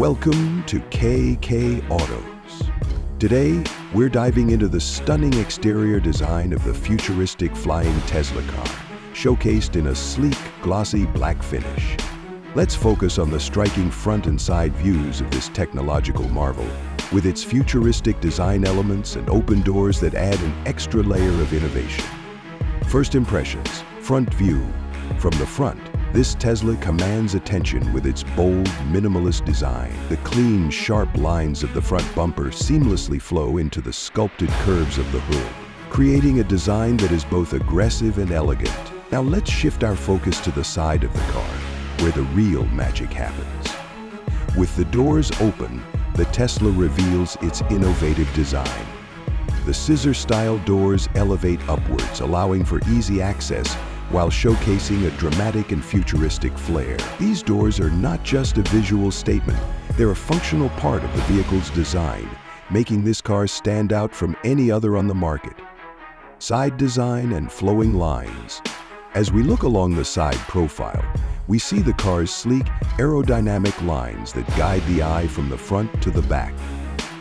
Welcome to KK Autos. Today, we're diving into the stunning exterior design of the futuristic flying Tesla car, showcased in a sleek, glossy black finish. Let's focus on the striking front and side views of this technological marvel, with its futuristic design elements and open doors that add an extra layer of innovation. First impressions, front view. From the front, this Tesla commands attention with its bold, minimalist design. The clean, sharp lines of the front bumper seamlessly flow into the sculpted curves of the hood, creating a design that is both aggressive and elegant. Now let's shift our focus to the side of the car, where the real magic happens. With the doors open, the Tesla reveals its innovative design. The scissor-style doors elevate upwards, allowing for easy access while showcasing a dramatic and futuristic flair. These doors are not just a visual statement, they're a functional part of the vehicle's design, making this car stand out from any other on the market. Side design and flowing lines. As we look along the side profile, we see the car's sleek, aerodynamic lines that guide the eye from the front to the back.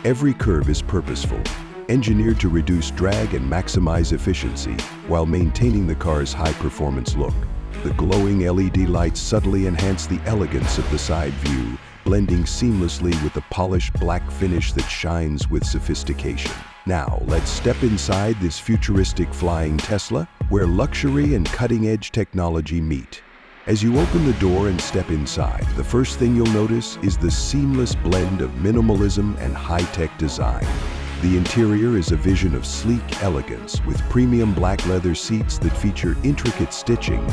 Every curve is purposeful, engineered to reduce drag and maximize efficiency while maintaining the car's high-performance look. The glowing LED lights subtly enhance the elegance of the side view, blending seamlessly with the polished black finish that shines with sophistication. Now, let's step inside this futuristic flying Tesla, where luxury and cutting-edge technology meet. As you open the door and step inside, the first thing you'll notice is the seamless blend of minimalism and high-tech design. The interior is a vision of sleek elegance, with premium black leather seats that feature intricate stitching,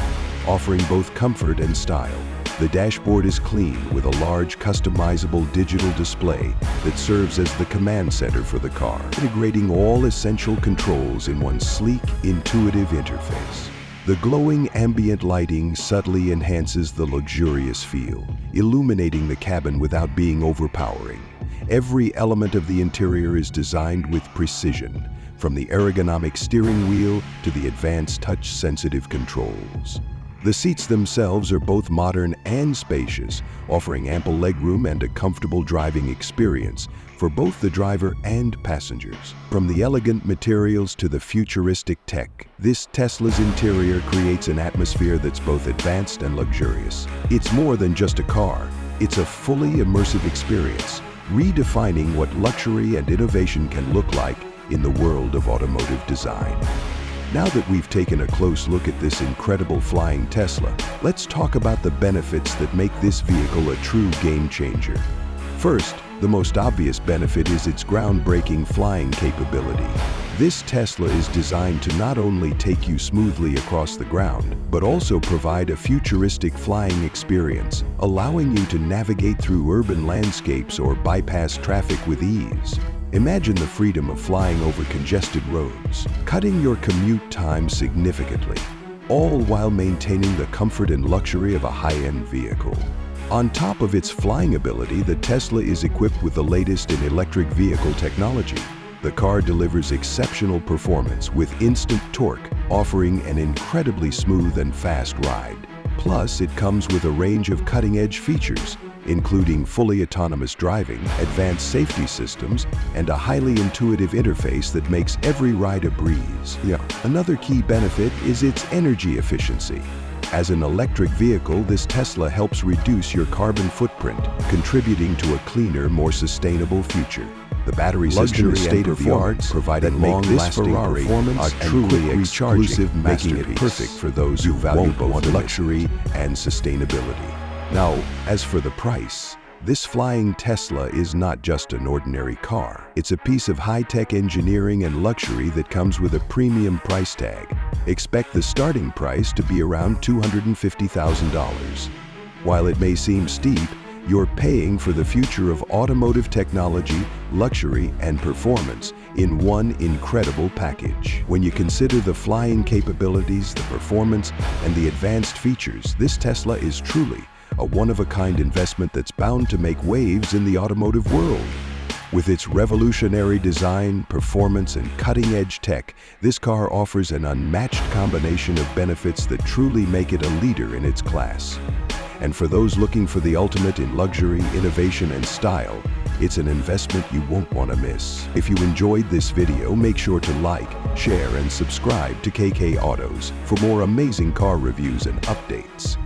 offering both comfort and style. The dashboard is clean, with a large customizable digital display that serves as the command center for the car, integrating all essential controls in one sleek, intuitive interface. The glowing ambient lighting subtly enhances the luxurious feel, illuminating the cabin without being overpowering. Every element of the interior is designed with precision, from the ergonomic steering wheel to the advanced touch-sensitive controls. The seats themselves are both modern and spacious, offering ample legroom and a comfortable driving experience for both the driver and passengers. From the elegant materials to the futuristic tech, this Tesla's interior creates an atmosphere that's both advanced and luxurious. It's more than just a car, it's a fully immersive experience, redefining what luxury and innovation can look like in the world of automotive design. Now that we've taken a close look at this incredible flying Tesla, let's talk about the benefits that make this vehicle a true game changer. First, the most obvious benefit is its groundbreaking flying capability. This Tesla is designed to not only take you smoothly across the ground, but also provide a futuristic flying experience, allowing you to navigate through urban landscapes or bypass traffic with ease. Imagine the freedom of flying over congested roads, cutting your commute time significantly, all while maintaining the comfort and luxury of a high-end vehicle. On top of its flying ability, the Tesla is equipped with the latest in electric vehicle technology. The car delivers exceptional performance with instant torque, offering an incredibly smooth and fast ride. Plus, it comes with a range of cutting-edge features, including fully autonomous driving, advanced safety systems, and a highly intuitive interface that makes every ride a breeze. Another key benefit is its energy efficiency. As an electric vehicle, this Tesla helps reduce your carbon footprint, contributing to a cleaner, more sustainable future. The battery system is state-of-the-art, providing long-lasting performance and truly exclusive, making it perfect for those who value both luxury and sustainability. Now, as for the price, this flying Tesla is not just an ordinary car. It's a piece of high-tech engineering and luxury that comes with a premium price tag. Expect the starting price to be around $250,000. While it may seem steep, you're paying for the future of automotive technology, luxury, and performance in one incredible package. When you consider the flying capabilities, the performance, and the advanced features, this Tesla is truly a one-of-a-kind investment that's bound to make waves in the automotive world. With its revolutionary design, performance, and cutting-edge tech, this car offers an unmatched combination of benefits that truly make it a leader in its class. And for those looking for the ultimate in luxury, innovation, and style, it's an investment you won't want to miss. If you enjoyed this video, make sure to like, share, and subscribe to KK Autos for more amazing car reviews and updates.